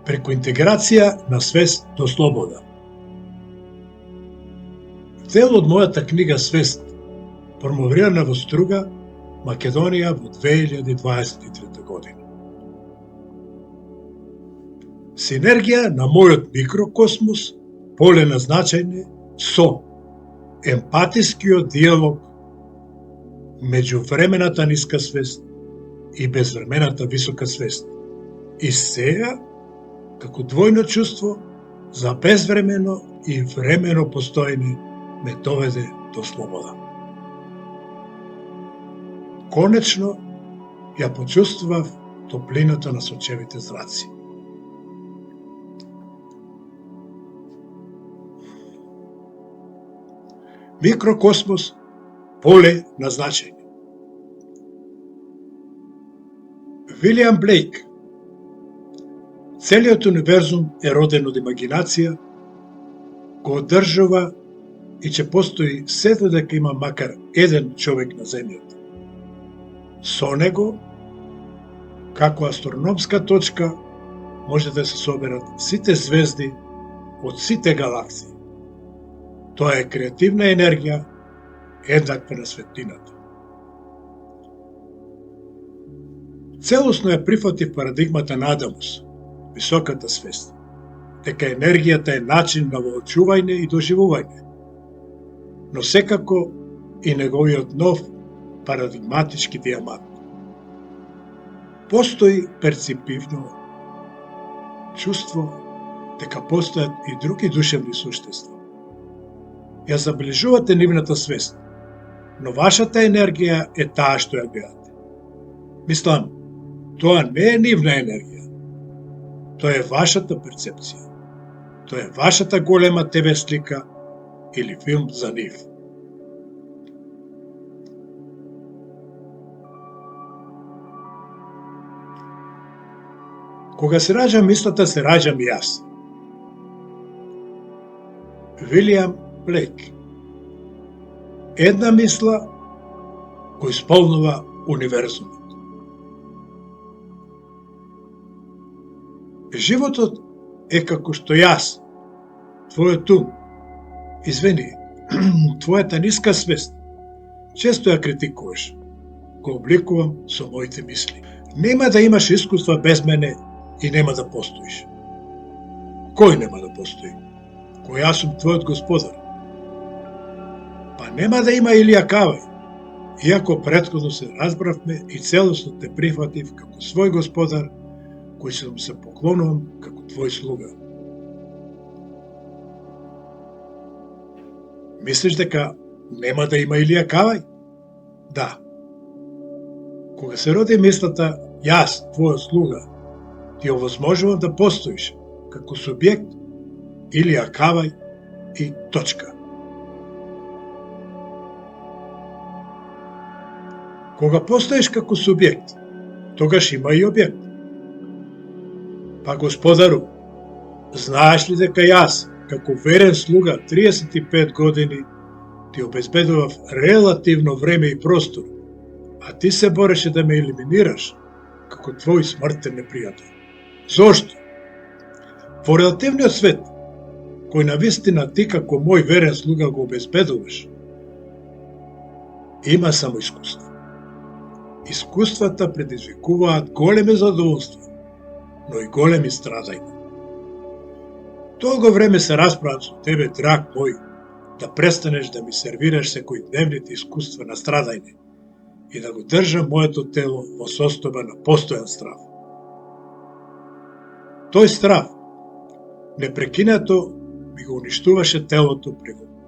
преку интеграција на свест до слобода. Дел од мојата книга Свест, промовирана во Струга, Македонија во 2023 година. Синергија на мојот микрокосмос, поле на значење со емпатискиот диалог меѓу времената ниска свест и безвремената висока свест. И сега, како двојно чувство за безвремено и времено постоење, ме доведе до слобода. Конечно, ја почувствував топлината на сончевите зраци. Микрокосмос, поле на значење. Вилијам Блейк. Целиот универзум е роден од имагинација, го одржува и ќе постои се додека има макар еден човек на земјата. Со него, како астрономска точка, може да се соберат сите звезди од сите галаксии. Тоа е креативна енергија, еднаква на светлината. Целосно ја прифатив парадигмата на Адамус, високата свест, дека енергијата е начин на воочување и доживување, но секако и неговиот нов парадигматички диамант. Постои перципивно чувство дека постојат и други душевни суштества. Ја забележувате нивната свест, но вашата енергија е таа што ја гледате. Мислам, тоа не е нивна енергија. Тоа е вашата перцепција. Тоа е вашата голема ТВ слика или филм за нив. Кога се раѓа мислата, се раѓам и јас. Вилијам Блейк. Една мисла кој исполнува универзумот. Животот е како што јас, твојот ум, извини, твојата ниска свест, често ја критикуваш, го обликувам со моите мисли. Нема да имаш искуства без мене и нема да постоиш. Кој нема да постои? Кој јас сум твојот господар? Па нема да има Илија Кавај, иако претходно се разбравме и целосно те прифатив како свој господар, кој ќе се поклонувам како твој слуга. Мислиш дека нема да има Илија Кавај? Да. Кога се роди мислата, јас, твојот слуга, ти овозможувам да постоиш како субјект, Илија Кавај и точка. Кога постоиш како субјект, тогаш има и објект. Па господару, знаеш ли дека јас, како верен слуга 35 години, ти обезбедував релативно време и простор, а ти се бореше да ме елиминираш како твој смртен непријател. Зошто? Во релативниот свет, кој навистина ти како мој верен слуга го обезбедуваш, има само искуство. Искуствата предизвикуваат големи задоволства, но и големи страдања. Долго време се расправам со тебе, драг мој, да престанеш да ми сервираш секојдневните искуства на страдање и да го држам моето тело во состојба на постојан страв. Тој страв непрекинато ми го уништуваше телото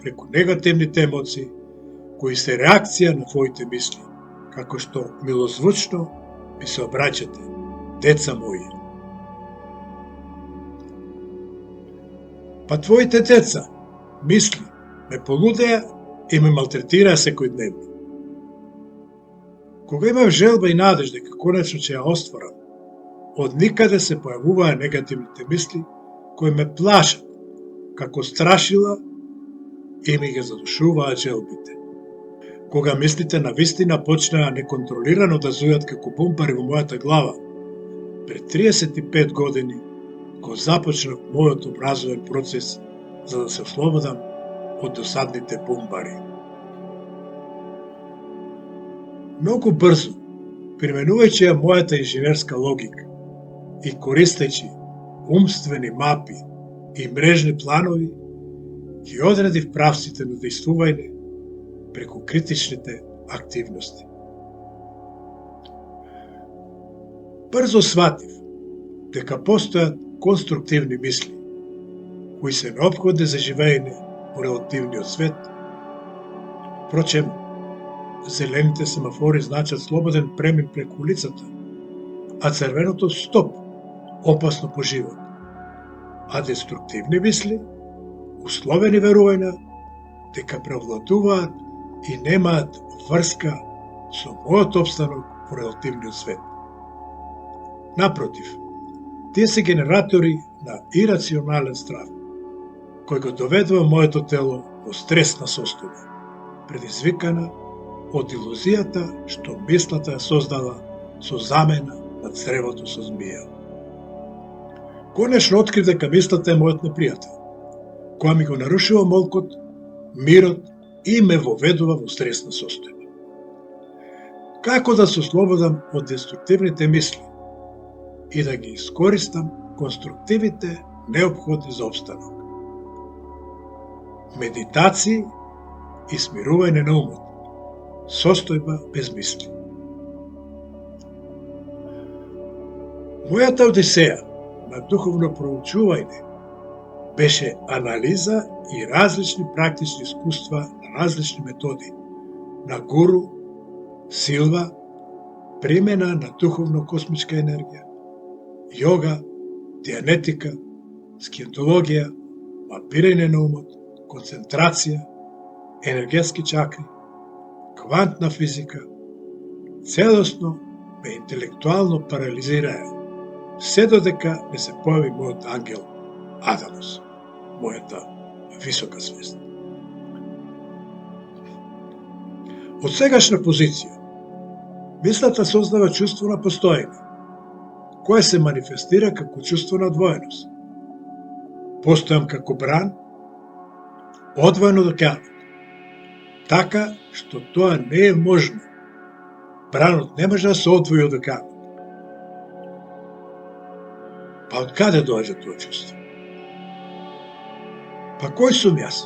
преку негативните емоции, кои се реакција на твоите мисли, како што милозвучно ми се обраќате, деца мои. Па твоите деца, мисли, ме полудеа и ме малтретираа секојдневно. Кога имав желба и надеж дека конечно ќе ја остварам, од никаде се појавуваа негативните мисли кои ме плашат, како страшила и ми ги задушуваат желбите. Кога мислите на вистина почнаа неконтролирано да зујат како бомбари во мојата глава, пред 35 години го започнав мојот образовен процес за да се ослободам од досадните бумбари. Многу брзо, применувајќи ја мојата инженерска логика и користејќи умствени мапи и мрежни планови, ги одредив правците на действување преку критичните активности. Брзо сватив дека постојат конструктивни мисли, кои се неопходни за живеење во релативниот свет. Впрочем, зелените семафори значат слободен премин преку улицата, а црвеното стоп, опасно по живот. А деструктивни мисли, условени верувања дека превладуваат и немаат врска со мојот опстанок во релативниот свет. Напротив, тие се генератори на ирационален страв, кој го доведува моето тело во стресна состојба, предизвикана од илузијата што мислата ја создала со замена на цревото со змија. Конечно открив дека мислата е мојот непријател, која ми го нарушува молкот, мирот и ме воведува во стресна состојба. Како да се ослободам од деструктивните мисли и да ги искористам конструктивите неопходни за опстанок? Медитации и смирување на умот, состојба без мисли. Мојата одисеја на духовно проучување беше анализа и различни практични искуства на различни методи на гуру, силва, примена на духовно-космичка енергија, йога, дианетика, скиентологија, мапирање на умот, концентрација, енергетски чакри, квантна физика, целосно ме интелектуално парализираја, се додека не се појави мојот ангел Адамос, мојата висока свест. Од сегашна позиција, мислата создава чувство на постоење, кое се манифестира како чувство на двоеност. Постојам како бран, одвоен од океанот, така што тоа не е можно. Бранот не може да се одвои од океанот. Па од каде доаѓа тоа чувство? Па кој сум јас?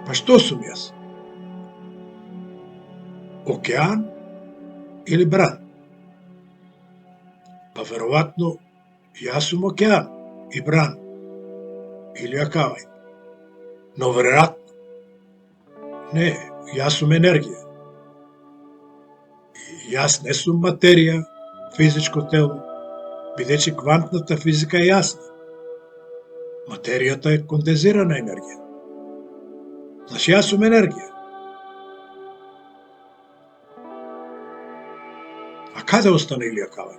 Па што сум јас? Океан или бран? Па веројатно јас сум океан и бран или акавај. Но веројатно не, јас сум енергија. Јас не сум материја, физичко тело, бидејќи квантната физика е јасна. Материјата е кондензирана енергија. Значи јас сум енергија. А каде остана Илија Кавај?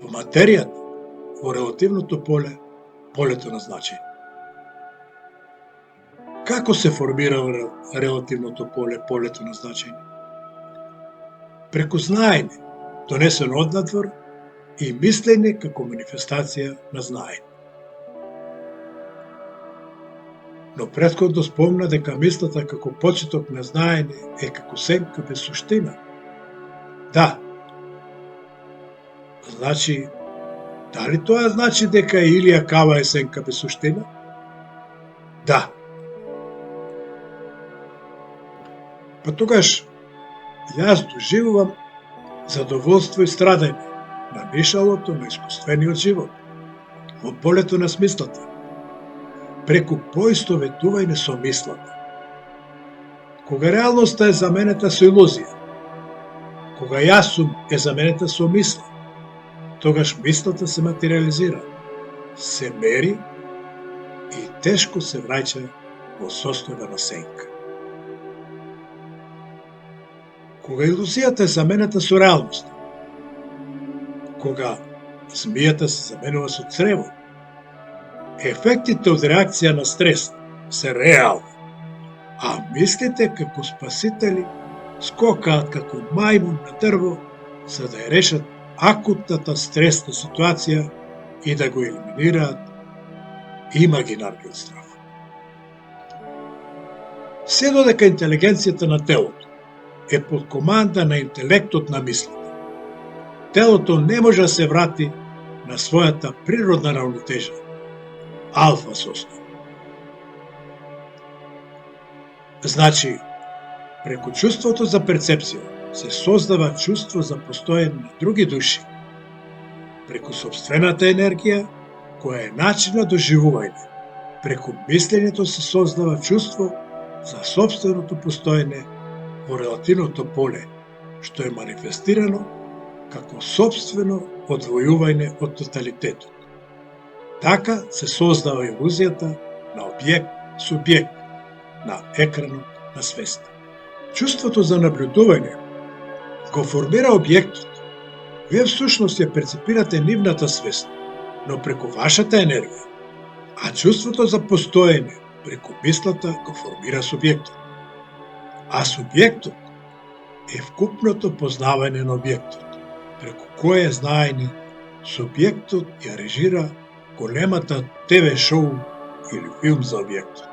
Во материјата, во релативното поле, полето на значење. Како се формирало релативното поле, полето на значење? Преку знаење, донесено однадвор, и мислење како манифестација на знаење. Но претходно спомна дека мислата како почеток на знаење е како сенка без суштина. Да. Значи, дали тоа значи дека Илија Кава е сенка без суштина? Да. Па тогаш јас доживувам задоволство и страдање на мишалото на искуствениот живот, во полето на смислата, преку поистоветување со мислата. Кога реалноста е заменета со илузија, кога јас сум е заменета со мисла, тогаш мислата се материализира, се мери и тешко се враќа во состојба на сенка. Кога илузијата е заменета со реалноста, кога змијата се заменува со црево, ефектите од реакција на стрес се реални, а мислите како спасители скокаат како мајмун на дрво за да ја решат акутната стресна ситуација и да го елиминираат имагинарниот страв. Се додека интелигенцијата на телото е под команда на интелектот на мислите, телото не може да се врати на својата природна равнотежа, алфа состав. Значи, преку чувството за перцепција се создава чувство за постоење на други души. Преку собствената енергија, која е начин на доживување, преку мислењето се создава чувство за собственото постоење во релативното поле, што е манифестирано како собствено одвојување од тоталитетот. Така се создава илузијата на објект-субјект на екранот на свеста. Чувството за наблюдување го формира објектот. Вие всушност ја перцепирате нивната свест, но преку вашата енергија, а чувството за постоење преку мислата го формира субјектот. А субјектот е вкупното познавање на објектот, преку кое знаење субјектот ја режира големата ТВ шоу или филм за објектот.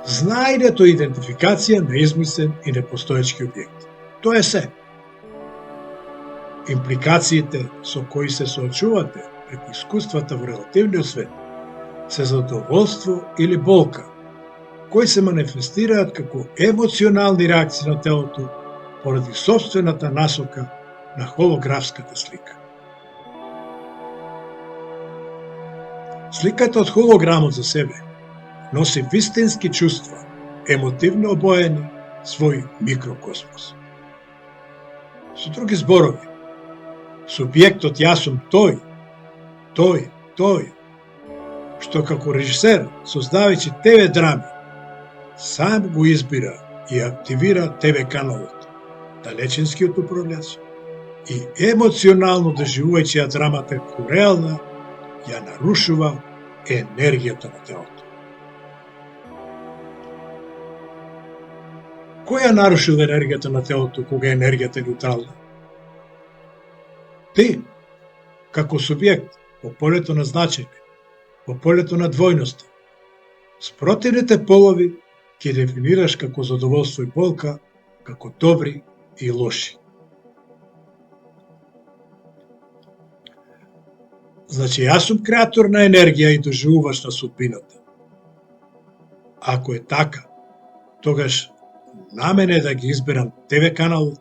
Знаењето е идентификација на измислен и непостоечки објект. Тоа е се. Импликациите со кои се соочувате преку искуствата во релативниот свет се задоволство или болка, кои се манифестираат како емоционални реакции на телото поради собствената насока на холографската слика. Сликата од холограмот за себе носи вистински чувства, емотивно обоени свој микрокосмос. Со други зборови, субјектот јас сум тој, што како режисер, создавајќи ТВ драми, сам го избира и активира ТВ каналот, далечинскиот управљач, и емоционално доживувајќи ја драмата како реална, ја нарушува енергијата на телото. Кој ја нарушил енергијата на телото кога енергијата е неутрална? Ти, како субјект, во полето на значење, во полето на двојноста, спротивните полови ќе дефинираш како задоволство и болка, како добри и лоши. Значи, јас сум креатор на енергија и доживувач на судбината. Ако е така, тогаш на мене да ги изберам ТВ каналот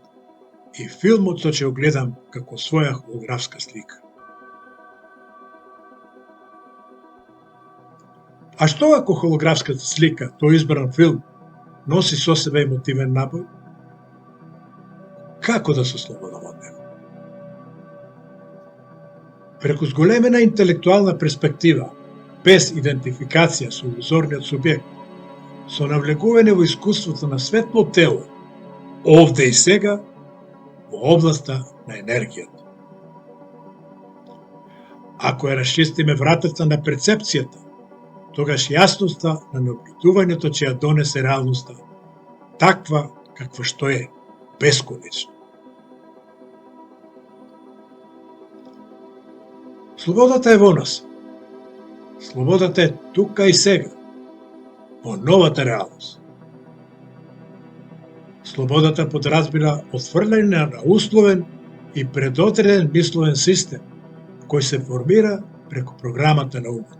и филмот што ќе го гледам како своја холографска слика. А што ако холографската слика, тој избран филм, носи со себе емотивен набој? Како да се ослободам од него? Преку зголемена интелектуална перспектива, без идентификација со илузорниот субјект, со навлегување во искуството на светло тело, овде и сега, во областа на енергијата. Ако ја расчистиме вратата на перцепцијата, тогаш јасноста на наблюдувањето ќе ја донесе реалноста, таква каква што е, бесконечно. Слободата е во нас. Слободата е тука и сега, во новата реалност. Слободата подразбира отфрляње на условен и предодреден мисловен систем, кој се формира преку програмата на умот.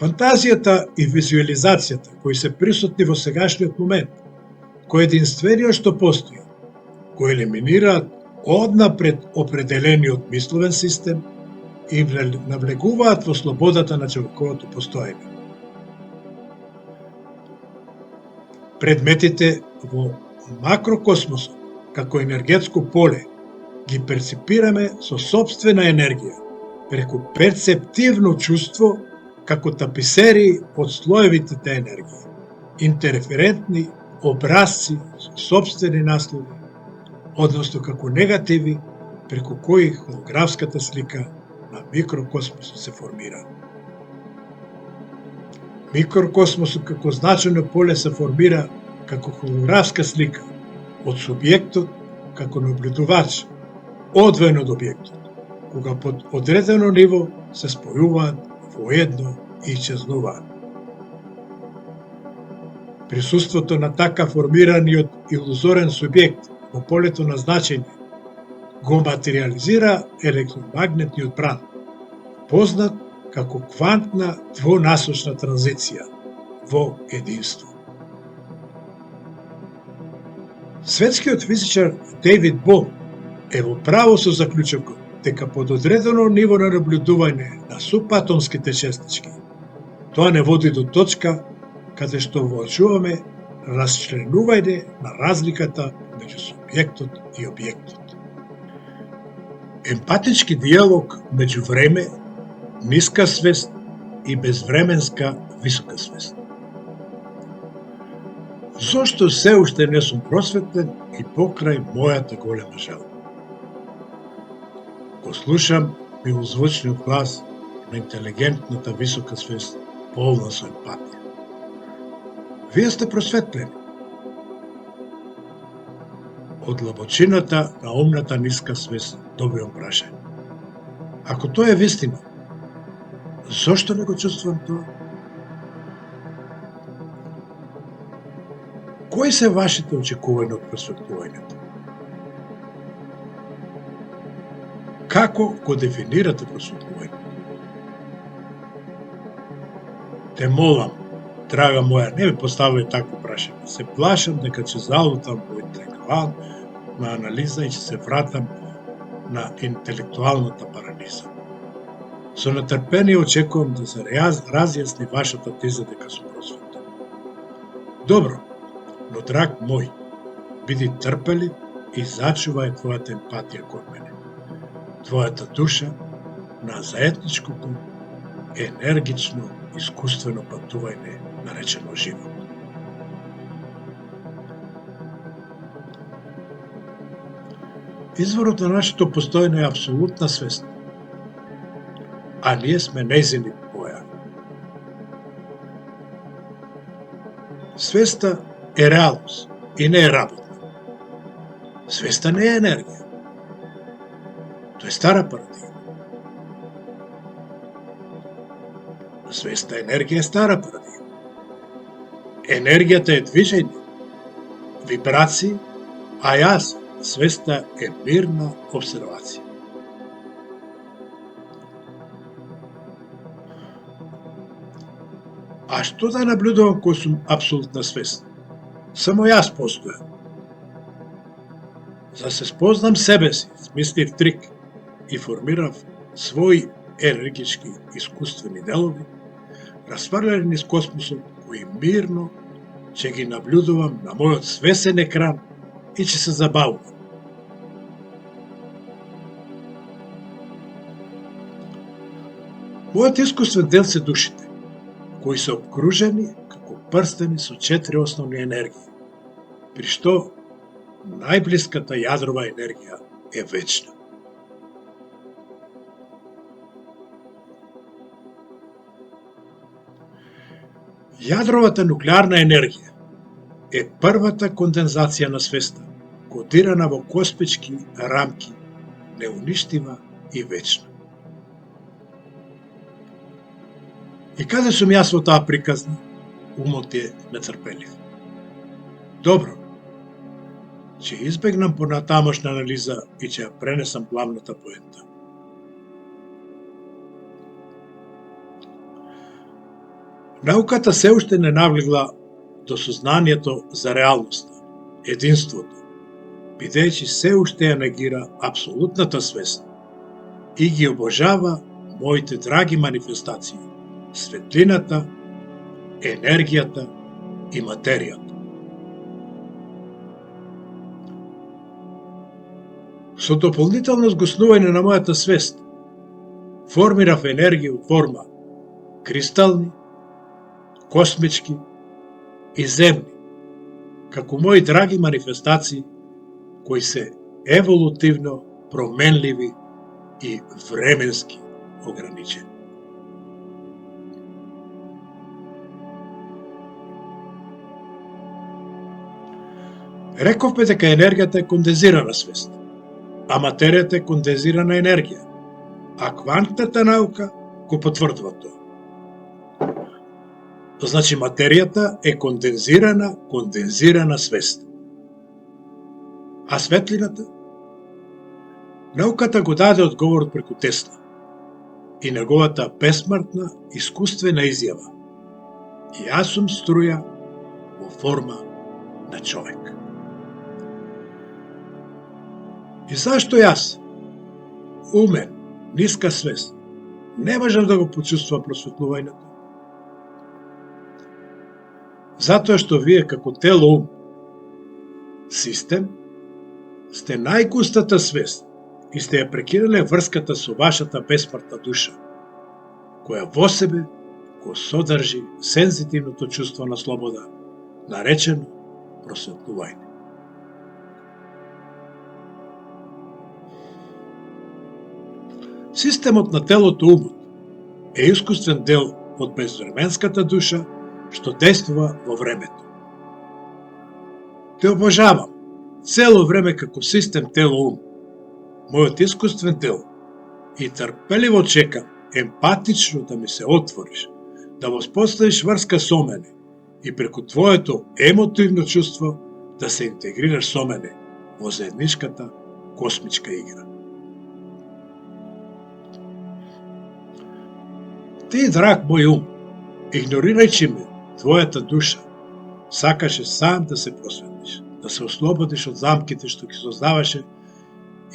Фантазијата и визуализацијата, кои се присутни во сегашниот момент, кој единствениот што постои, го елиминираат однапред определениот мисловен систем и навлегуваат во слободата на човековото постоење. Предметите во макрокосмосот, како енергетско поле, ги перцепираме со собствена енергија, преку перцептивно чувство, како таписерии од слоевите енергии, интерферентни образци со собствени наслови, односно како негативи, преку кои холографската слика на микрокосмосот се формира. Микрокосмосот како значено поле се формира како холографска слика од субјектот како наблюдувач, одвоен од објектот, кога под одредено ниво се спојуваат во едно и исчезнуваат. Присуството на така формираниот илузорен субјект во полето на значење го материализира електромагнетниот бран, познат како квантна двонасочна транзиција во единство. Светскиот физичар Дейвид Бом е во право со заклучокот дека под одредено ниво на наблюдување на субатомските честички, тоа не води до точка каде што воочуваме расчленување на разликата меѓу субјектот и објектот. Емпатички диалог меѓу време, ниска свест и безвременска висока свест. Зошто се уште не сум просветлен и покрај мојата голема жал? Го слушам милозвучниот глас на интелигентната висока свест, полна со емпатија. Вие сте просветлени. Од длабочината на умната ниска свест добивам прашање. Ако тоа е вистина, зошто не го чувствувам тоа? Кои се вашите очекувања од просветлувањето? Како го дефинирате просветлувањето? Те молам, драга моја, не ми поставај такво прашање. Се плашам дека ќе залутам во интелектуална анализа и ќе се вратам на интелектуалната парализа. Со нетрпение очекувам да се разјасни вашата теза дека сум просветлен. Добро, но драг мој, биди трпелив и зачувај твојата емпатија кон мене, твојата душа на заедничкото, енергично, искуствено патување наречено живот. Изворот на нашето постојање е апсолутна свест, а ние сме нејзини појави. Свеста е реалност и не е работа. Свеста не е енергија. Тоа е стара парадигма. Свеста енергија е стара парадигма. Енергијата е движење, вибрации, а јас, свеста е мирна обсервација. А што да наблюдувам кој сум апсолутна свест? Само јас постојам. За се спознам себе си, смислив трик и формирав своји енергички искуствени делови, расфрлени низ космосот, кои мирно ќе ги наблюдувам на мојот свесен екран и ќе се забавувам. Мојот искуствен дел се душите, кои се обкружени како прстени со 4 основни енергии, при што најблиската јадрова енергија е вечна. Јадровата нуклеарна енергија е првата кондензација на свеста, кодирана во космички рамки, неуништива и вечна. И каде сум јас во таа приказна? Умот е нетрпелив. Добро, ќе избегнам понатамошна анализа и ќе ја пренесам главната поента. Науката се уште не навлегла до сознанието за реалноста, единството, бидејќи се уште ја негира апсолутната свест и ги обожава моите драги манифестации, светлината, енергијата и материјата. Со дополнително згоснување на мојата свест, формирав енергија во форма кристални, космички и земни, како мои драги манифестации, кои се еволутивно променливи и временски ограничени. Рековме дека енергијата е кондензирана свест, а материјата е кондензирана енергија, а квантната наука го потврдува тоа. Значи материјата е кондензирана свест. А светлината? Науката го даде одговорот преку Тесла и неговата бесмртна искуствена изјава: јас сум струја во форма на човек. И зашто јас, умен, ниска свест, не можам да го почувствувам просветлувањето? Затоа што вие како тело-ум, систем, сте најгустата свест и сте ја прекинале врската со вашата бесмртна душа, која во себе го содржи сензитивното чувство на слобода, наречено просветлување. Системот на телото-умот е искуствен дел од безвременската душа што действува во времето. Те обожавам цело време како систем тело-ум, мојот искуствен дел, и трпеливо чекам емпатично да ми се отвориш, да воспоставиш врска со мене и преку твоето емотивно чувство да се интегрираш со мене во заедничката космичка игра. Ти, драг мој ум, игнорирајќи ме, твојата душа, сакаше сам да се просветлиш, да се ослободиш од замките што ги создаваше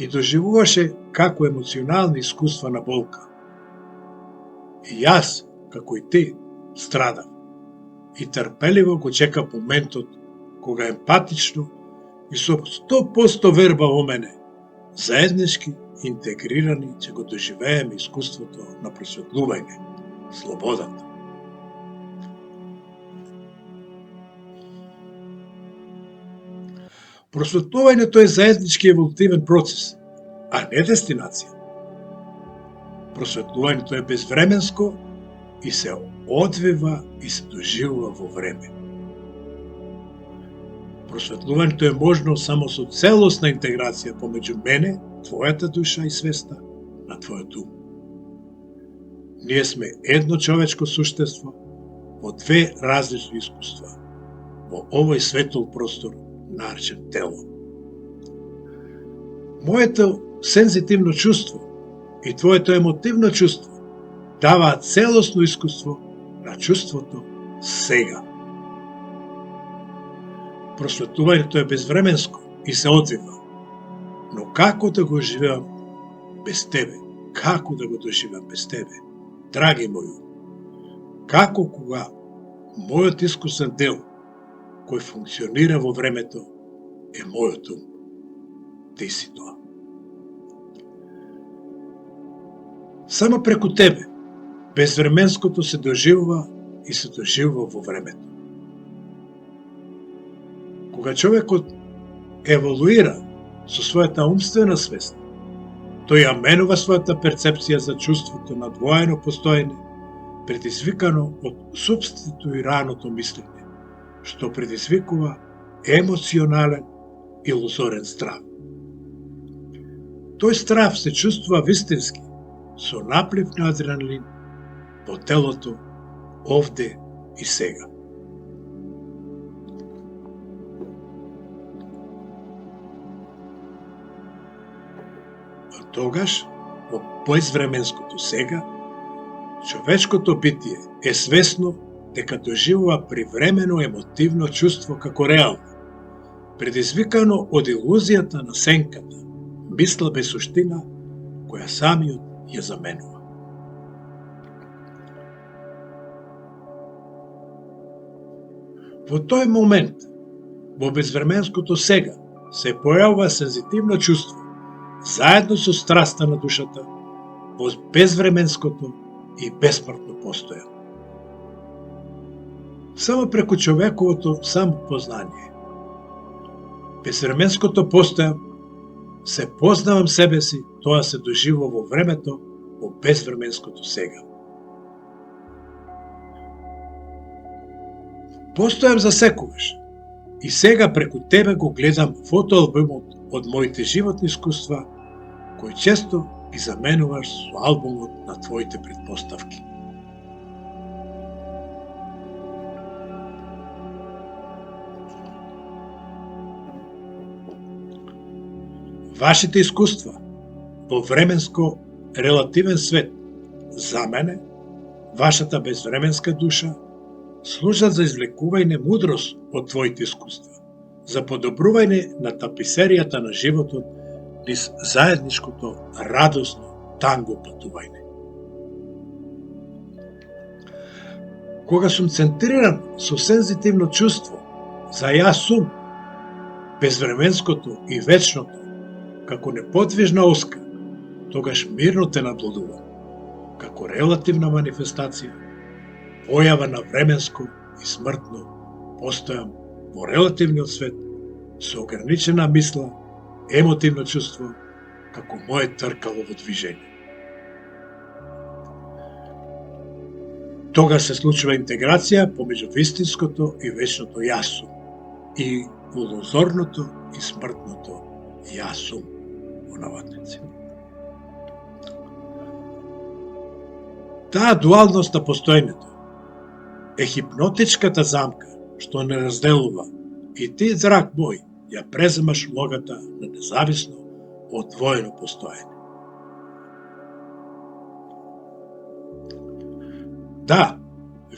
и доживуваше како емоционални искуства на болка. И јас, како и ти, страдав и трпеливо го чекав моментот кога емпатично и со 100% верба во мене, заеднички интегрирани ќе го доживееме искуството на просветлување, слободата. Просветлувањето е заеднички еволутивен процес, а не дестинација. Просветлувањето е безвременско и се одвива и се доживува во време. Просветлувањето е можно само со целосна интеграција помеѓу мене, твојата душа и свеста на твојот ум. Ние сме едно човечко суштество во две различни искуства, во овој светол простор наречен тело. Моето сензитивно чувство и твоето емотивно чувство даваат целосно искуство на чувството сега. Просветлувањето е безвременско и се одвива, но како да го живеам без тебе? Како да го доживеам без тебе? Драги мој, како кога мојот искусен дел кој функционира во времето е мојот ум. Ти си тоа. Само преку тебе безвременското се доживува и се доживува во времето. Кога човекот еволуира со својата умствена свест, тој ја менува својата перцепција за чувството на двоено постоење, предизвикано од субституираното мислење, што предизвикува емоционален илузорен страв. Тој страв се чувствува вистински, со наплив на адреналин во телото, овде и сега. А тогаш, во безвременското сега, човечкото битие е свесно дека доживува привремено емотивно чувство како реално, предизвикано од илузијата на сенката, мисла без суштина, која самиот ја заменува. Во тој момент, во безвременското сега, се појавува сензитивно чувство, заедно со страста на душата, во безвременското и бесмртно постојано. Само преку човековото самопознание, безвременското постојам, се познавам себе си, тоа се доживува во времето, во безвременското сега. Постојам за секогаш, И сега преку тебе го гледам фотоалбумот од моите животни искуства, кој често ги заменуваш со албумот на твоите предпоставки. Вашите искуства во временско релативен свет, за мене, вашата безвременска душа, служат за извлекување мудрост од твоите искуства, за подобрување на таписеријата на животот низ заедничкото радосно танго патување. Кога сум центриран со сензитивно чувство за јас сум, безвременското и вечното, како неподвижна оска, тогаш мирно те наблудувам, како релативна манифестација, појава на временско и смртно, постојам во релативниот свет со ограничена мисла, емотивно чувство, како моје тркало во движење. Тогаш се случува интеграција помеѓу вистинското и вечното јас сум и илузорното и смртното јас сум во наватници. Таа дуалност на постоењето е хипнотичката замка што не разделува и ти, драг мој, ја преземаш улогата на независно, одвоено постоење. Да,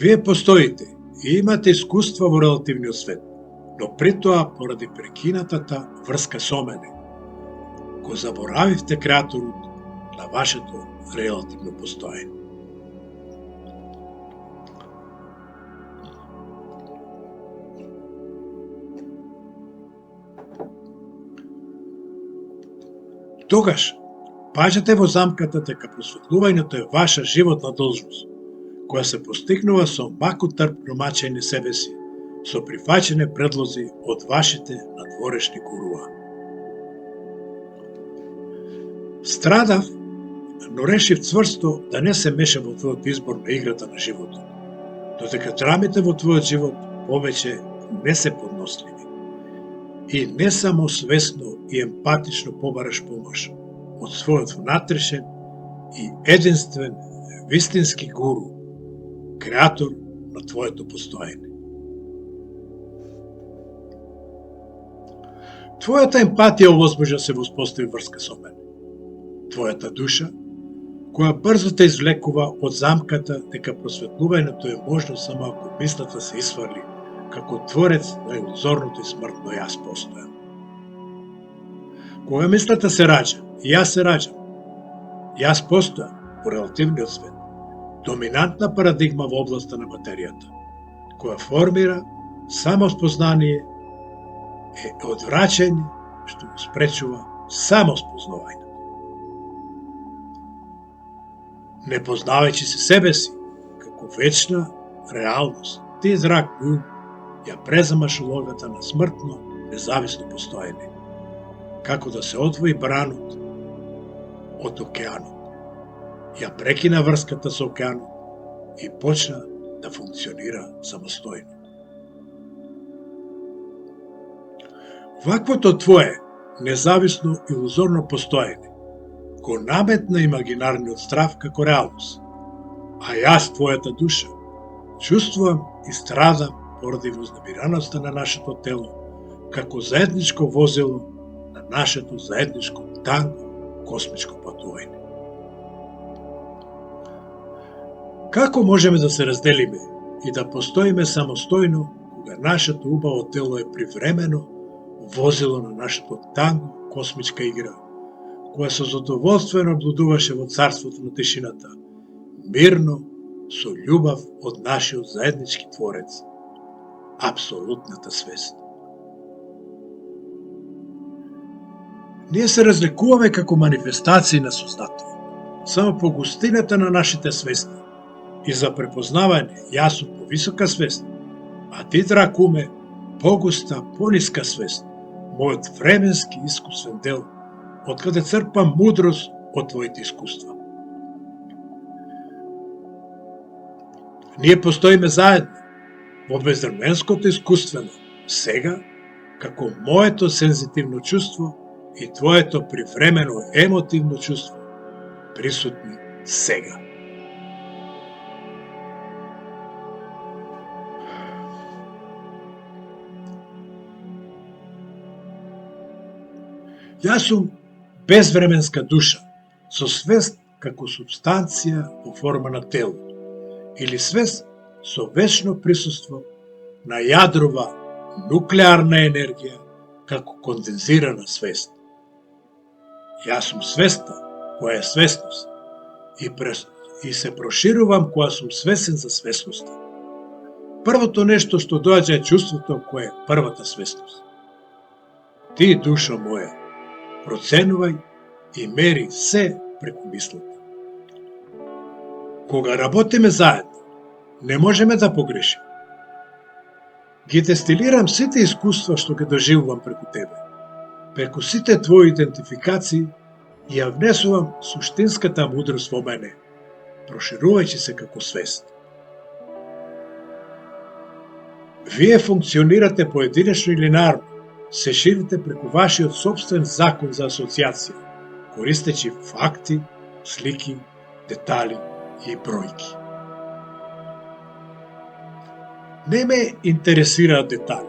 вие постоите и имате искуства во релативниот свет, но при тоа, поради прекинатата врска со мене, го заборавивте креаторот на вашето релативно постоење. Тогаш, паѓате во замката дека просветлувањето е ваша животна должност, која се постигнува со макотрпно мачење себе си, со прифаќене предлози од вашите надворешни гуруа. Страдав, но решив цврсто да не се мешам во твојот избор на играта на животот, додека драмите во твојот живот повеќе не се подносливи. И не само свесно и емпатично побараш помош од својот внатрешен и единствен вистински гуру, креатор на твоето постоење. Твојата емпатија овозможи да се воспостави врска со мене. Твојата душа, која брзо те извлекува од замката дека просветлувањето е можно само ако мислата се исварли како творец на илузорното и смртно јас постојам. Кога мислата се раѓа, и јас се раѓам, јас постојам во релативниот свет, доминантна парадигма во областа на материјата, која формира само спознание е одвраќање што го спречува само спознавање. Не познавајќи се себе си како вечна реалност, ти, драг ум, ја преземаш улогата на смртно, независно постоење, како да се одвои бранот од океанот, ја прекина врската со океанот и почна да функционира самостојно. Ваквото твое независно илузорно постоење го наметна имагинарниот страв како реалност, а јас, твојата душа, чувствувам и страдам поради вознемираноста на нашето тело, како заедничко возило на нашето заедничко танго космичко патување. Како можеме да се разделиме и да постоиме самостојно, кога нашето убаво тело е привремено возило на нашето танго космичка игра, која со задоволство наблудуваше во царството на тишината, мирно, со љубов од нашиот заеднички творец, апсолутната свест. Ние се разликуваме како манифестации на сознатово, само по густината на нашите свести и за препознавање јас сум повисока свест, а ти, драг уме, погуста, пониска свест, мојот временски искусствен дел, откаде црпам мудрост од твоите искуства. Ние постоиме заедно во безвременското искуствено, сега како моето сензитивно чувство и твоето привремено емотивно чувство присутни сега. Јас сум безвременска душа, со свест како субстанција во форма на тело, или свест со вечно присуство на јадрова нуклеарна енергија како кондензирана свест. Јас сум свеста, која е свесност, и се проширувам кога сум свесен за свесноста. Првото нешто што доаѓа е чувството кое е првата свесност. Ти, душа моја, проценувај и мери се преку мислата. Кога работиме заедно, не можеме да погрешиме. Ги дестилирам сите искуства што ги доживувам преку тебе. Преку сите твои идентификации ја внесувам суштинската мудрост во мене, проширувајќи се како свест. Вие функционирате поединечно или линарно, се ширите преку вашиот собствен закон за асоциација, користејќи факти, слики, детали и бројки. Не ме интересираат детали.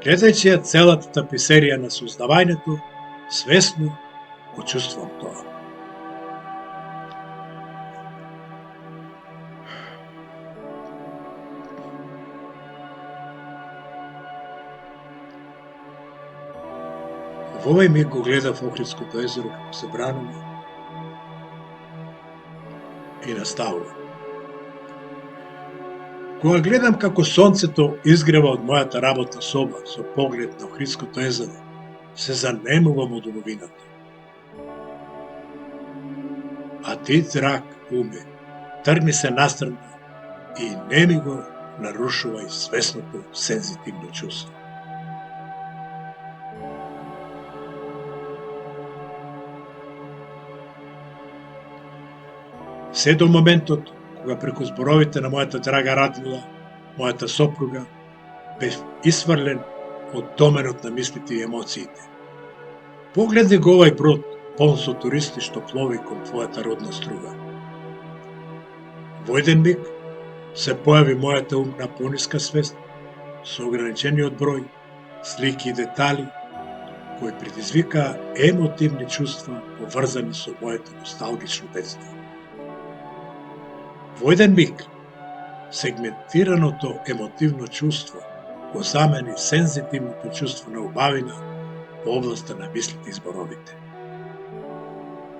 Гледајќи ја целата таписерија на создавањето, свесно го чувствувам тоа. Во овој миг го гледав Охридското езеро како се бранува и наставува. Кога гледам како сонцето изгрева од мојата работна соба со поглед на Охридското езеро, се занемувам од убавината. А ти, драг уме, тргни се настрана и не ми го нарушувај свесното сензитивно чувство. Се до моментот кога преку зборовите на мојата драга Радмила, мојата сопруга, бев исфрлен од доменот на мислите и емоциите. Погледни го овај брод, полн со туристи што плови кон твојата родна струга. Во еден миг се појави мојата умна пониска свест, со ограничениот број, слики и детали, кои предизвикаа емотивни чувства поврзани со моето носталгично детство. Во еден миг, сегментираното емотивно чувство го замени сензитивното чувство на убавина во областта на мислите и зборовите.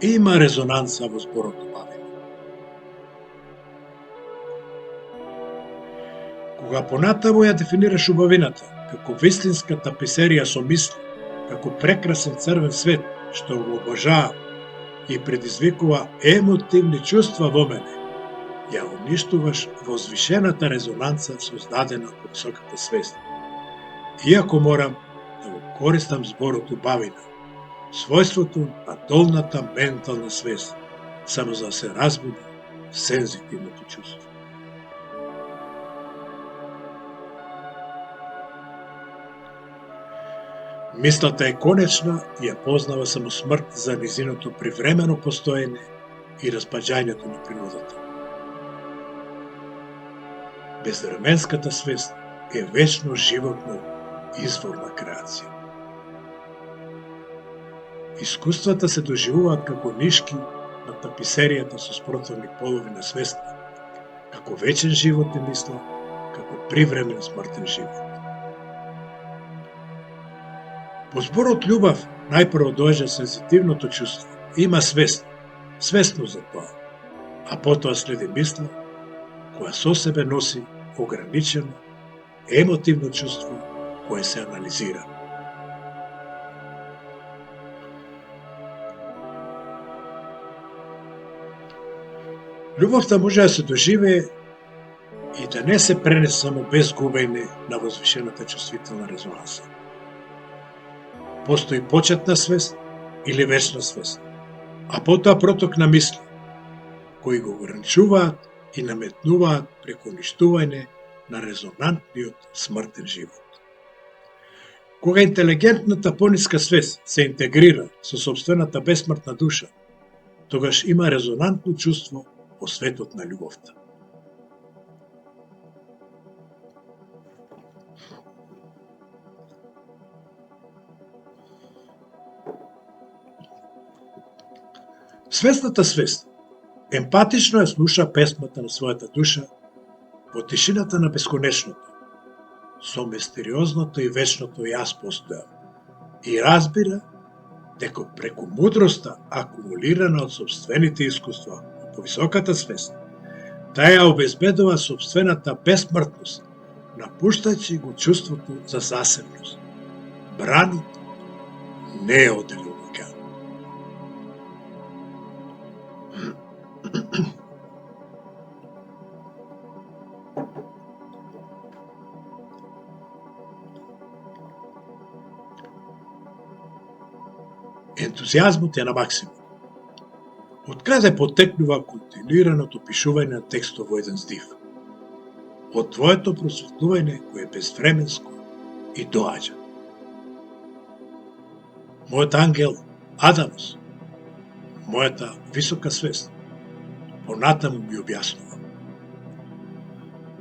Има резонанса во зборот убавина. Кога понатаму ја дефинираш убавината како вистинска таписерија со мисли, како прекрасен црвен свет што го обожавам и предизвикува емотивни чувства во мене, ја уништуваш возвишената резонанца создадена од високата свест. Иако морам да го користам зборот убавина, својството на долната ментална свест, само за да се разбуди сензитивното чувство. Мислата е конечна и ја познава само смрт за низиното привремено постоење и распаѓањето на природата. Безвременската свест е вечно животна изворна креација. Искуствата се доживуваат како нишки на таписеријата со спротивни полови на свеста, како вечен живот не мисла, како привремен смртен живот. По зборот љубов најпрво доаѓа сензитивното чувство, има свест, свесно за тоа, а потоа следи мисла, која со себе носи ограничено, емотивно чувство кое се анализира. Љубовта може да се доживее и да не се пренесе само без губење на возвишената чувствителна резонанса. Постои почетна свест или вечна свест, а потоа проток на мисли, кои го ограничуваат и наметнуваат преку уништување на резонантниот смртен живот. Кога интелигентната пониска свест се интегрира со собствената бесмртна душа, тогаш има резонантно чувство во светот на љубовта. Свесната свест емпатично ја слуша песмата на својата душа во тишината на бесконечното, со мистериозното и вечното јас постојам, и разбира дека преку мудроста акумулирана од собствените искуства во повисоката свест, таа ја обезбедува собствената бесмртност, напуштајќи го чувството за засебност. Бранот не е оделен океан. Ентузијазмот е на максимум. Од каде потекнува континуираното пишување на текстов во еден здив? Од твоето просветлување кое е безвременско и доаѓа. Мојот ангел Адамос, мојата висока свест, понатаму ми објаснува.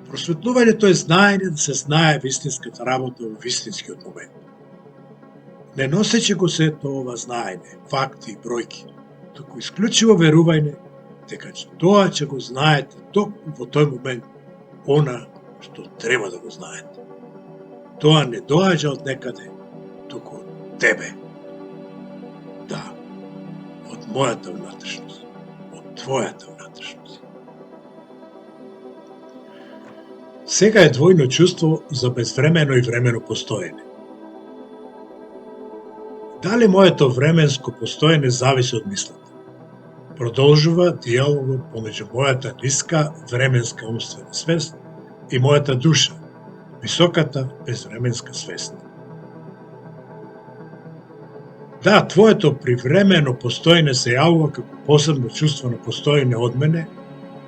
Просветлувањето е знаење да се знае вистинската работа во вистинскиот момент. Не носејќи го сето ова знаење, факти и бројки, туку исклучиво верување дека тоа ќе го знаете токму во тој момент она што треба да го знаете. Тоа не доаѓа од некаде, туку од тебе. Да, од мојата внатрешност, од твојата внатрешност. Сега е двојно чувство за безвремено и времено постоење. Дали моето временско постоење зависи од мислата? Продолжува диалогот помеѓу мојата ниска временска умствена свест и мојата душа, високата безвременска свест. Да, твоето привремено постоење се јавува како посебно чувство на постоење од мене,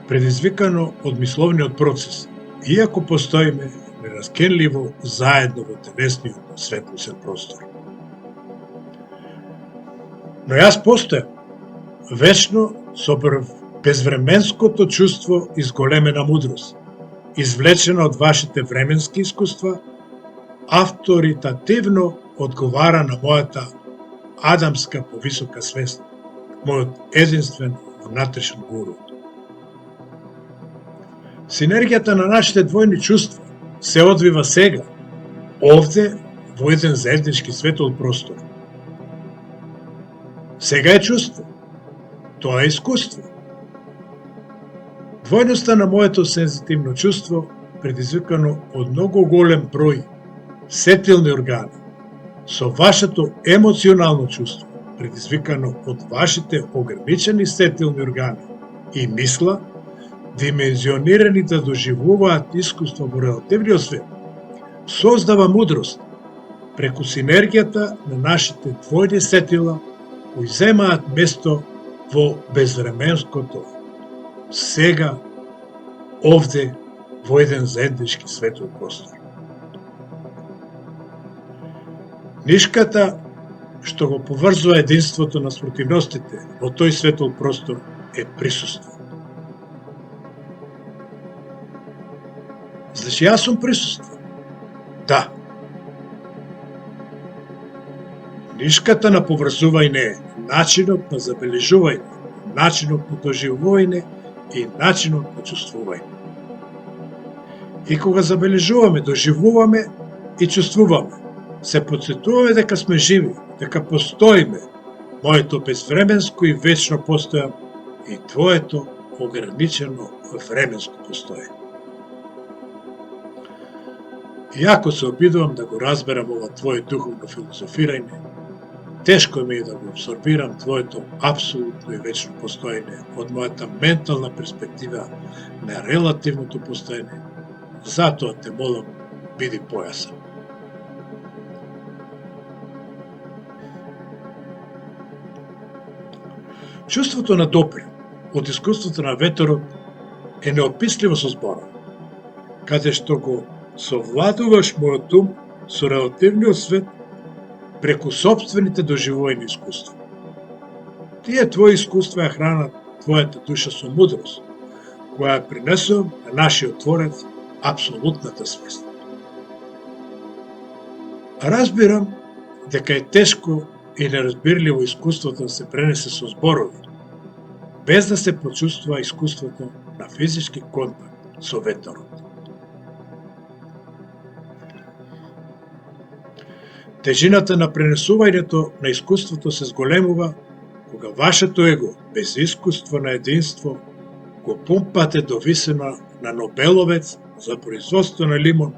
предизвикано од мисловниот процес, иако постоиме нераскенливо заедно во телесниот светлосен простор. Но јас постојам, вечно со безвременското чувство изголемена мудрост, извлечена од вашите временски искуства, авторитативно одговара на мојата адамска повисока свест, мојот единствен внатрешен гуру. Синергијата на нашите двојни чувства се одвива сега, овде, во еден заеднички светол простор. Сега е чувство, тоа е искуство. Двојноста на моето сензитивно чувство, предизвикано од многу голем број сетилни органи, со вашето емоционално чувство, предизвикано од вашите ограничени сетилни органи и мисла, димензионирани да доживуваат искуство во релативниот свет, создава мудрост преку синергијата на нашите двојни сетила кои земаат место во безвременското, сега, овде, во еден заеднички светол простор. Нишката што го поврзува единството на спротивностите во тој светол простор е присуство. Значи, јас сум присуство. Да. Нишката на поврзување е начинот на забележување, начинот на доживување и начинот на чувствување. И кога забележуваме, доживуваме и чувствуваме, се потсетуваме дека сме живи, дека постоиме, моето безвременско и вечно постојам и твоето ограничено временско постоење. Иако се обидувам да го разберам ова твое духовно филозофирање, тешко ми е да го абсорбирам твоето апсолутно и вечно постоење од мојата ментална перспектива на релативното постоење, затоа те молам, биди појасен. Чувството на допир од искуството на ветерот е неописливо со зборот, каде што го совладуваш мојот ум со релативниот свет преку собствените доживоени искуства. Тие твои искуства ја хранат твојата душа со мудрост, која ја принесува на нашиот Творец апсолутната свест. Разбирам дека е тешко и неразбирливо искуството да се пренесе со зборови, без да се почувствува искуството на физички контакт со ветерот. Тежината на пренесувањето на искуството се зголемува кога вашето его, без искуство на единство, го пумпате до висина на Нобеловец за производство на лимон,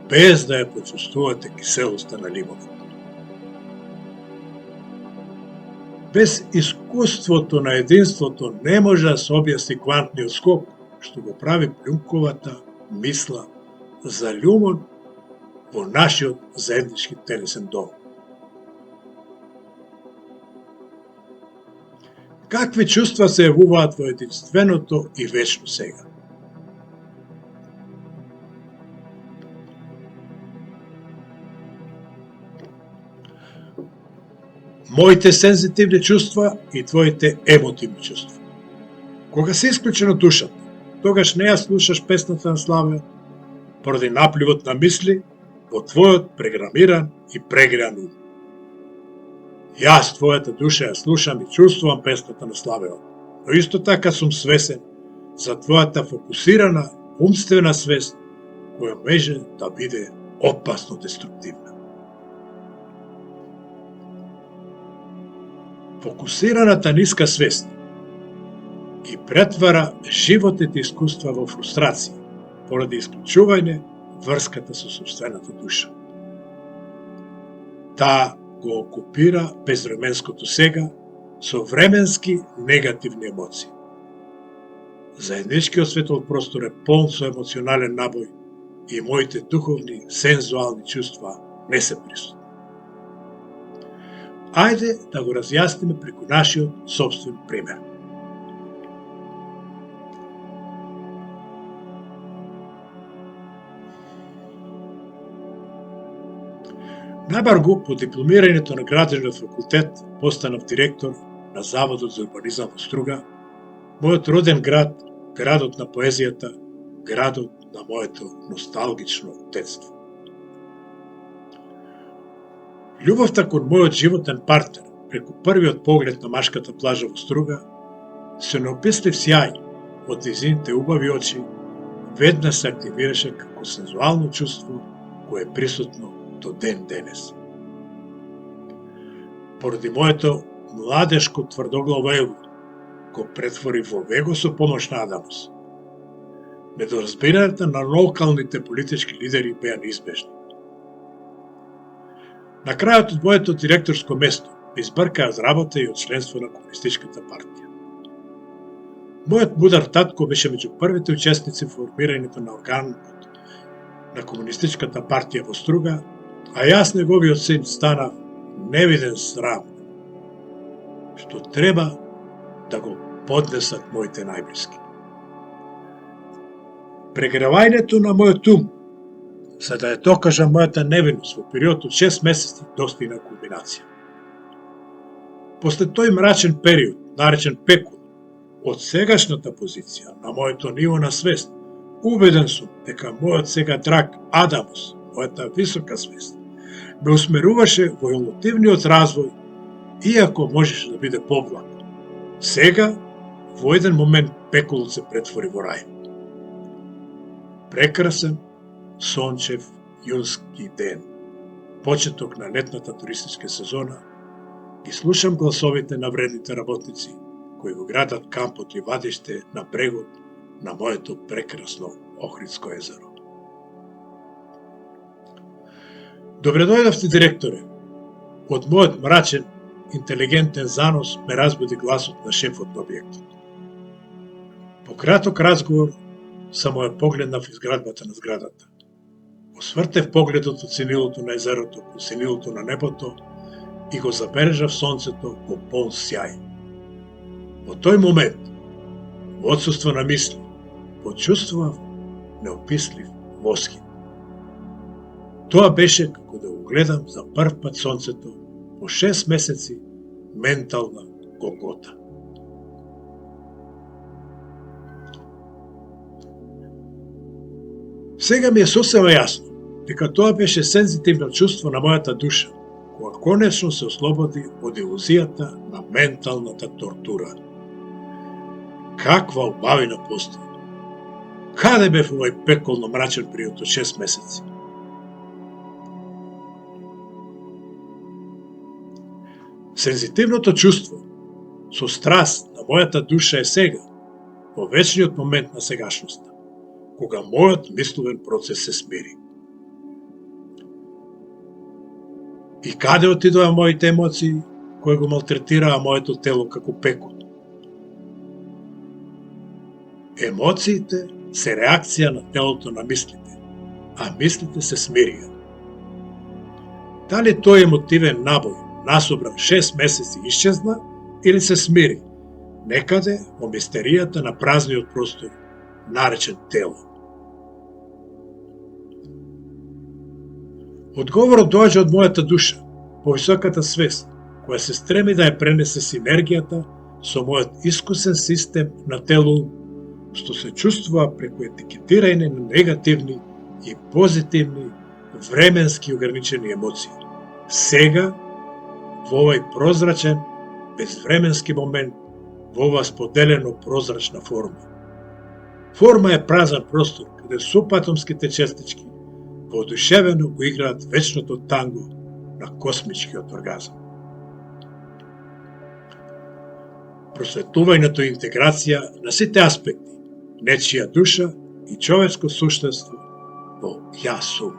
без да ја почувствувате киселоста на лимонот. Без искуството на единството не може да се објасни квантниот скок, што го прави плюнковата мисла за љубов во нашиот заеднички телесен дом. Какви чувства се јавуваат во единственото и вечно сега? Моите сензитивни чувства и твоите емотивни чувства. Кога се исклучено душата, тогаш не ја слушаш песната на Славе, поради напливот на мисли во твојот преграмиран и прегреан ум. Јас, твојата душа, ја слушам и чувствувам песната на Славеот, но исто така сум свесен за твојата фокусирана умствена свест, која може да биде опасно деструктивна. Фокусираната ниска свест ги претвара животните искуства во фрустрација, поради исклучување врската со собствената душа. Таа го окупира безвременското сега со временски негативни емоции. Заедничкиот светол простор е полн со емоционален набој и моите духовни, сензуални чувства не се присутни. Ајде да го разјасниме преку нашиот собствен пример. Набаргу, по дипломирањето на градежниот факултет, постанав директор на Заводот за урбанизам во Струга, мојот роден град, градот на поезијата, градот на моето носталгично детство. Љубовта кон мојот животен партнер, преку првиот поглед на машката плажа во Струга, со неопислив сјај од незините убави очи, веднаш се активираше како сензуално чувство кое е присутно до ден денес. Поради моето младешко тврдоглаво его, го претвори во вего со помош на Адамус. Недоразбирањата на локалните политички лидери беа неизбежни. На крајот од моето директорско место ме избркаа од работа и од членство на Комунистичката партија. Мојот мудар татко беше меѓу првите учесници во формирањето на органот на Комунистичката партија во Струга, а јас неговиот син станав невиден срам, што треба да го поднесат моите најблиски. Прегревањето на мојот ум, за да ја докажа мојата невинност во период од 6 месеци, достигна кулминација. После тој мрачен период, наречен пекул, од сегашната позиција на моето ниво на свест, убеден сум дека мојот сега драг Адамус, мојата висока свест, ме усмеруваше во емотивниот развој, иако можеше да биде поблаг. Сега, во еден момент, пекулот се претвори во рај. Прекрасен, сончев, јунски ден, почеток на летната туристичка сезона, ги слушам гласовите на вредните работници, кои го градат кампот и вадиште на брегот на моето прекрасно Охридско езеро. Добре дојдовте, директоре. Од мојот мрачен, интелигентен занос ме разбуди гласот на шефот на објектот. По краток разговор само ја погледнав изградбата на зградата. Освртев погледот од синилото на езерото по синилото на небото и го забележав сонцето во полн сјај. Во тој момент, во отсуство на мисли, почувствував неопислив восхит. Тоа беше како да го гледам за прв пат сонцето по 6 месеци ментална голгота. Сега ми е сосема јасно дека тоа беше сензитивно чувство на мојата душа, кога конечно се ослободи од илузијата на менталната тортура. Каква убавина постои? Каде бев овој пеколно мрачен период од 6 месеци? Сензитивното чувство со страст на мојата душа е сега, во вечниот момент на сегашноста, кога мојот мисловен процес се смири. И каде отидоа моите емоции, кои го малтретираа моето тело како пекот? Емоциите се реакција на телото на мислите, а мислите се смирија. Дали тој емотивен набој насобран 6 месеци исчезна или се смири некаде во мистеријата на празниот простор, наречен тело? Одговорот доаѓа од мојата душа, повисоката свест, која се стреми да ја пренесе синергијата со мојот искусен систем на тело, што се чувствува преку етикетирање на негативни и позитивни временски ограничени емоции. Сега, во овој прозрачен, безвременски момент, во ова споделено прозрачна форма. Форма е празен простор, каде супатомските честички воодушевено го играат вечното танго на космичкиот оргазам. Просветувањето и интеграција на сите аспекти, нечија душа и човечко суштество во јас сум.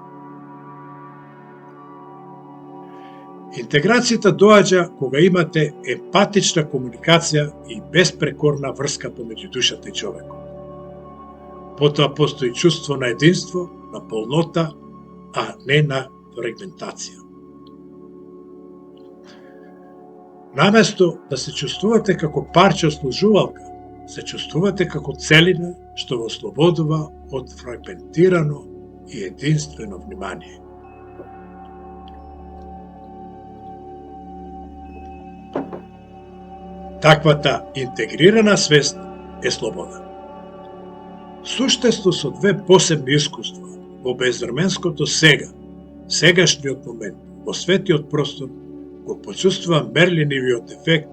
Интеграцијата доаѓа кога имате емпатична комуникација и безпрекорна врска помеѓу душата и човекот. Потоа постои чувство на единство, на полнота, а не на фрагментација. Наместо да се чувствувате како парче ослужувалка, се чувствувате како целина што го ослободува од фрагментирано и единствено внимание. Таквата интегрирана свест е слобода. Суштество со две посебни искуства во безвременското сега, сегашниот момент, во светиот простор, го почувствува мерленивиот ефект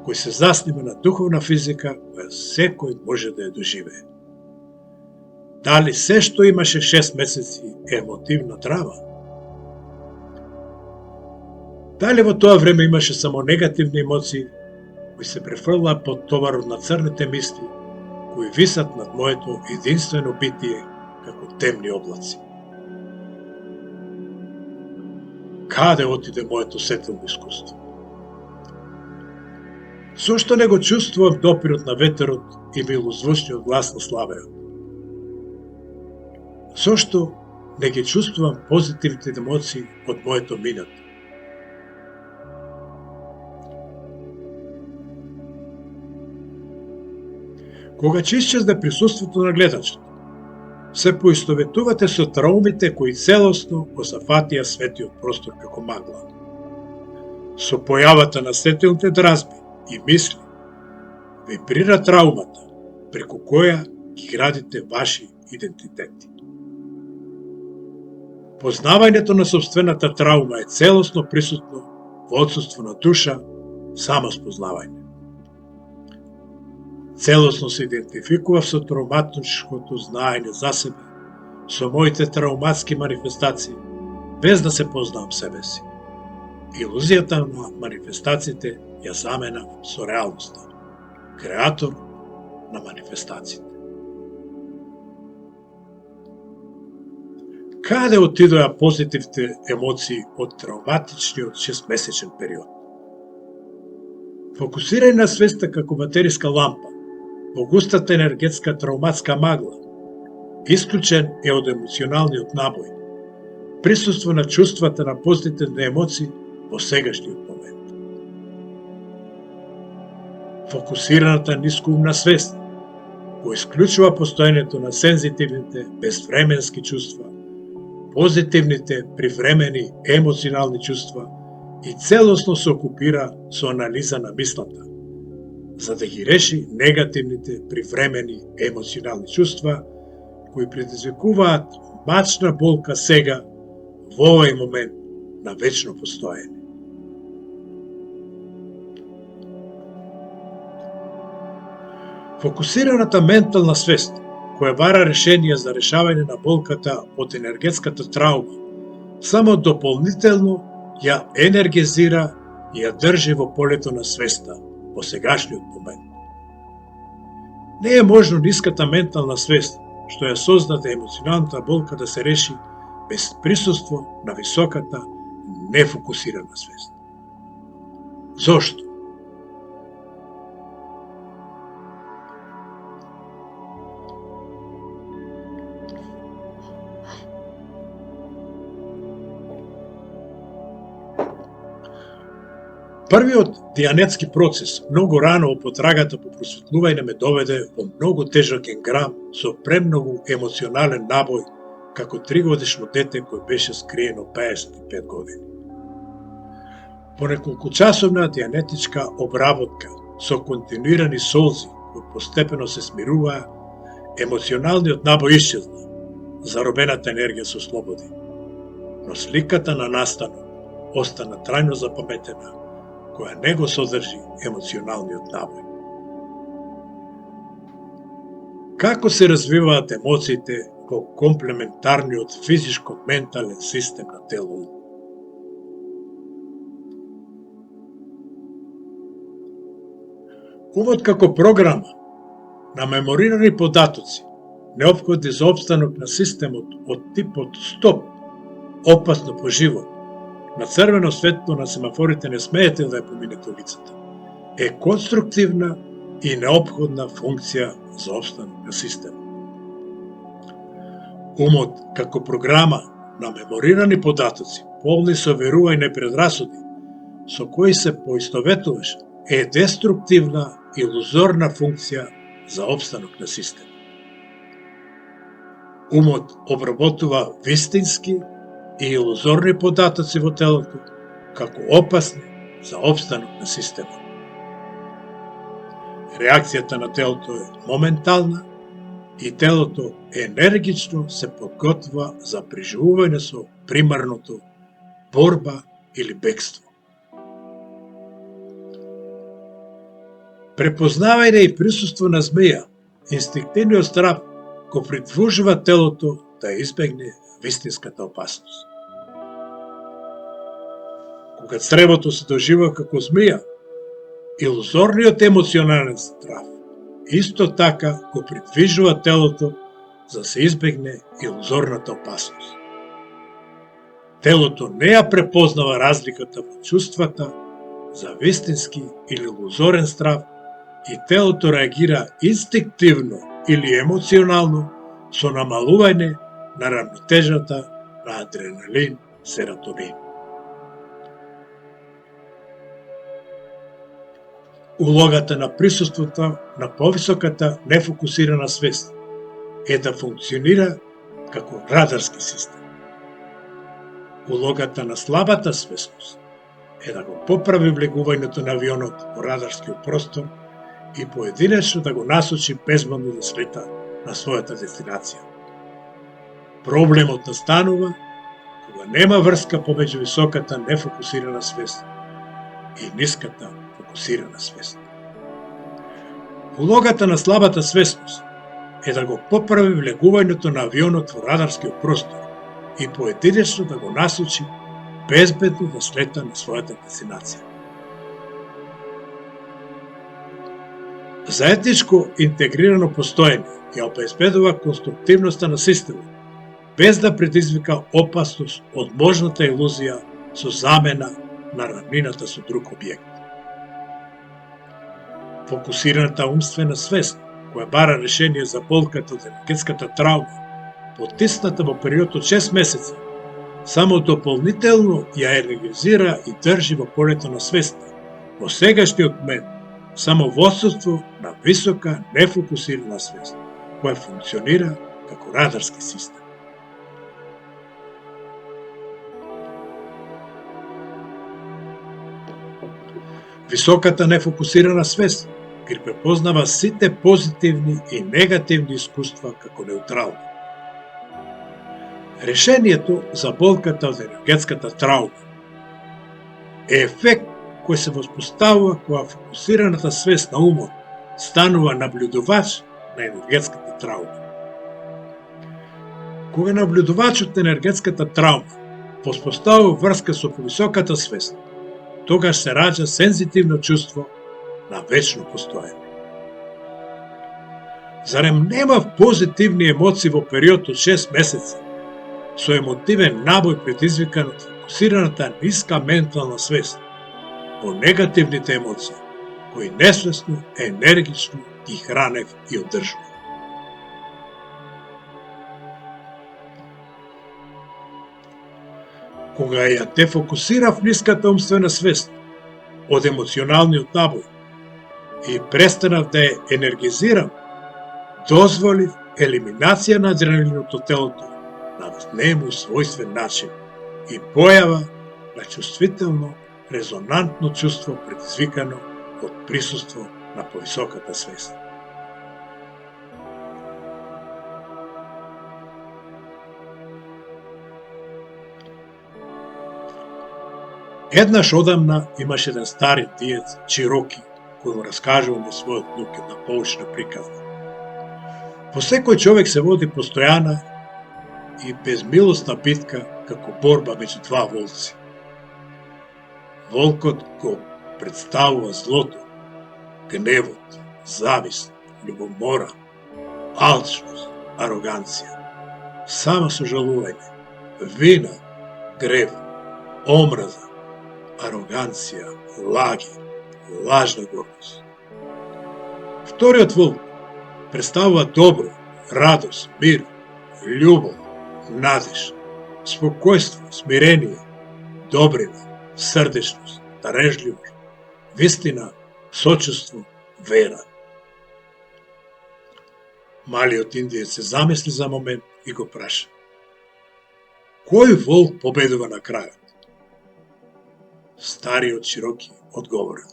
кој се заснема на духовна физика која секој може да ја доживее. Дали се што имаше 6 месеци е емотивна драма? Дали во тоа време имаше само негативни емоции кои се префрлаа под товарот на црните мисли кои висат над моето единствено битие како темни облаци? Каде отиде моето сетилно искуство? Зошто не го чувствувам допирот на ветерот и милозвучниот глас на славеот? Зошто не ги чувствувам позитивните емоции од моето минато? Кога ќе исчезне присуството на гледачот, се поистоветувате со траумите кои целосно го зафатија светиот простор како магла. Со појавата на сетилните дразби и мисли, вибрира траумата, преку која ги градите ваши идентитети. Познавањето на собствената траума е целосно присутно во отсутство на душа, само спознавање. Целосно се идентификував со травматичкото знаење за себе, со моите травматски манифестации, без да се познавам себе си. Илузијата на манифестациите ја заменав со реалноста, креатор на манифестациите. Каде отидоа позитивните емоции од травматичниот 6-месечен период? Фокусирај на свеста како батериска лампа, во густата енергетска травматска магла, исклучен е од емоционалниот набој, присуство на чувствата на позитивни емоции во сегашниот момент. Фокусираната нискоумна свест го исклучува постојањето на сензитивните, безвременски чувства, позитивните привремени емоционални чувства и целосно се окупира со анализа на мислата, за да ги реши негативните привремени емоционални чувства кои предизвикуваат мачна болка сега во овој момент на вечно постоење. Фокусираната ментална свест, која бара решение за решавање на болката од енергетската траума, само дополнително ја енергизира и ја држи во полето на свеста во сегашниот момент. Не е можно ниската ментална свест, што ја создаде емоционалната болка да се реши без присуство на високата нефокусирана свест. Зошто? Првиот дианетски процес многу рано во потрагата по просветлување ме доведе во многу тежок енграм со премногу емоционален набој како 3-годишно дете кој беше скриено 55 години. По неколку часовна дианетичка обработка со континуирани солзи кои постепено се смируваа, емоционалниот набој исчезна, заробената енергија се ослободи. Но сликата на настанот остана трајно запаметена, која не го содржи емоционалниот набој. Како се развиваат емоциите во комплементарниот физичко-ментален систем на тело? Умот како програма на меморирани податоци, неопходни за опстанок на системот од типот стоп, опасно по живот, на црвено светло на семафорите не смеете да ја поминете улицата, е конструктивна и неопходна функција за опстанок на системот. Умот како програма на меморирани податоци, полни со верување и непредрасуди, со кои се поистоветуваш, е деструктивна илузорна функција за опстанок на системот. Умот обработува вистински и илузорни податоци во телото како опасни за опстанок на системот. Реакцијата на телото е моментална и телото енергично се подготвува за преживување со примарното борба или бегство. Препознавање и присуство на змеја, инстинктивниот страв го придвижува телото да избегне вистинската опасност. Кога цревото се доживува како змеја, илузорниот емоционален страв исто така го придвижува телото за да се избегне илузорната опасност. Телото не ја препознава разликата во чувствата за вистински или илузорен страв и телото реагира инстинктивно или емоционално со намалување на рамнотежата на адреналин, серотонин. Улогата на присуството на повисоката нефокусирана свест е да функционира како радарски систем. Улогата на слабата свесност е да го поправи влегувањето на авионот во радарскиот простор и поединечно да го насочи безмолно да слета на својата дестинација. Проблемот настанува кога нема врска помеѓу високата нефокусирана свест и ниската фокусирана свест. Улогата на слабата свесност е да го поправи влегувањето на авионот во радарскиот простор и поединечно да го насочи безбедно да слета на својата дестинација. Заедничко интегрирано постоење ја обезбедува конструктивноста на системот, без да предизвика опасност од можната илузија со замена на равнината со друг објект. Фокусираната умствена свест, која бара решение за болката од енергетската траума, потисната во период од 6 месеци, само дополнително ја енергизира и држи во полето на свеста, во сегашниот момент, само во отсутство на висока нефокусирана свест, која функционира како радарски систем. Високата нефокусирана свест ги препознава сите позитивни и негативни искуства како неутрални. Решението за болката од енергетската траума е ефект кој се воспоставува кога фокусираната свест на умот станува наблюдувач на енергетската траума. Кога наблюдувачот на енергетската траума воспоставува врска со повисоката свест, тогаш се раѓа сензитивно чувство на вечно постоење. Зарем нема позитивни емоции во период од 6 месеци со емотивен набој предизвикан од фокусираната ниска ментална свест по негативните емоции, кои несвесно, енергично ги хранев и одржував. Кога ја дефокусирав ниската умствена свест од емоционалниот набој и престанав да ја енергизирам, дозволив елиминација на адреналинот од телото на нему својствен начин и појава на чувствително, резонантно чувство предизвикано од присуство на повисоката свест. Еднаш одамна имаше еден стар индиец, Чироки, кој му раскажувал на својот внук една поучна приказна. По секој човек се води постојана и безмилосна битка како борба меѓу два волци. Волкот го представува злото, гневот, завист, љубомора, алчност, ароганција, само сожалување, вина, грев, омраза, ароганција, лаги, лажна гордост. Вториот волк представува добро, радост, мир, љубов, надеж, спокојство, смирение, добрина, срдечност, дарежливост, вистина, сочувство, вера. Малиот индиец се замисли за момент и го праша: кој волк победува на крајот? Стариот Чироки одговорил: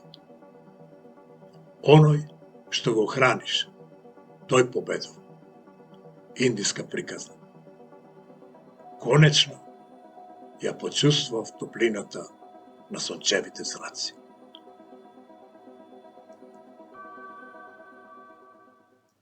оној што го храниш, тој победува. Индиска приказна. Конечно, ја почувствував топлината на сончевите зраци.